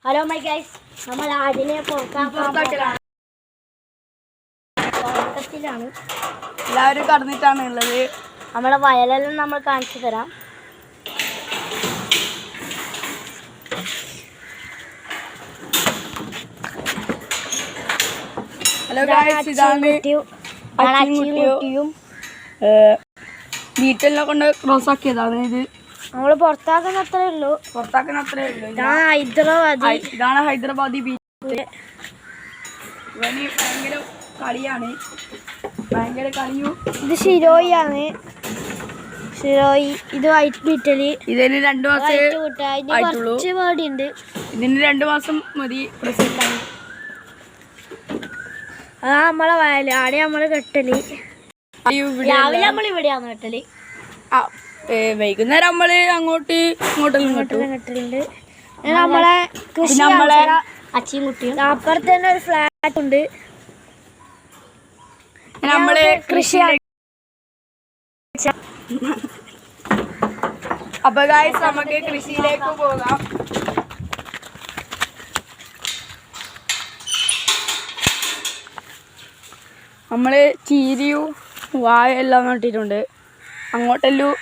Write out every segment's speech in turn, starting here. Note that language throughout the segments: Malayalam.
ഹലോ മൈ ഗൈസ്, നമ്മൾ ആടിനെ പുറത്താക്കലാണ്. എല്ലാവരും കടന്നിട്ടാണ് ഉള്ളത്. നമ്മളെ വയലെല്ലാം നമ്മൾ കാണിച്ചു തരാം. ഹലോ ഗൈസ്, ഇതാണ് വീട്ടിലെ കൊണ്ട് ക്രോസ് ആക്കിയതാണ്. ഇത് നമ്മള് പുറത്താക്കുന്ന അത്രേ ഉള്ളൂ. ഇതാണ് ഹൈദരാബാദി ബീച്ച്. ഇവന് ഭയങ്കര കളിയാണ്, ഭയങ്കര കളിയും. ഇത് ഷിരോയിയാണ്. ഷിരോയി, ഇത് വൈറ്റ് ബീറ്റല്. ഇതിന് 2 മാസം കുറച്ച് പേടിയുണ്ട്. ഇതിന് 2 മാസം മതി പ്രസവിക്കാൻ. അതാ നമ്മളെ വയല്. ആടെ നമ്മള് കെട്ടല്. രാവിലെ നമ്മൾ ഇവിടെയാണ് കെട്ടല്. വൈകുന്നേരം നമ്മള് ഇങ്ങോട്ടെല്ലാം കെട്ടലുണ്ട്. നമ്മളെ കൃഷി അച്ചിയും കുട്ടിയും. അപ്പുറത്ത് തന്നെ ഒരു ഫ്ലാറ്റ് ഉണ്ട്. നമ്മള് കൃഷി. അപ്പൊ ഗൈസ്, നമുക്ക് കൃഷിയിലേക്ക് പോകാം. നമ്മള് ചീരയും വാഴയെല്ലാം നട്ടിട്ടുണ്ട്. അങ്ങോട്ടെല്ലാം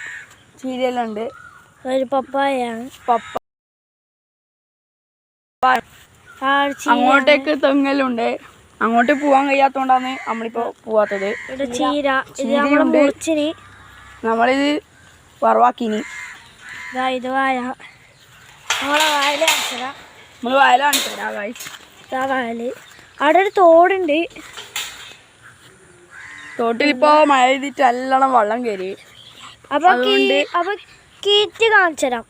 ചീരയെല്ലാം ഉണ്ട്. ഒരു പപ്പായാണ്. അങ്ങോട്ടേക്ക് തെങ്ങലുണ്ട്. അങ്ങോട്ട് പോവാൻ കഴിയാത്തോണ്ടാണ് നമ്മളിപ്പോ പോവാത്തത്. ചീര നമ്മളിത് വറവാക്കിനി. ഇത് വാഴ. നമ്മളെ വയല് നമ്മള് വയല കാണിച്ചു തരാം ഗൈസ്. വയല്. അവിടെ ഒരു തോടുണ്ട്. തോട്ടിലിപ്പോ മഴ പെയ്തിട്ട് നല്ലോണം വെള്ളം കയറി. അപ്പൊ കീറ്റ് കാണിച്ചു തരാം.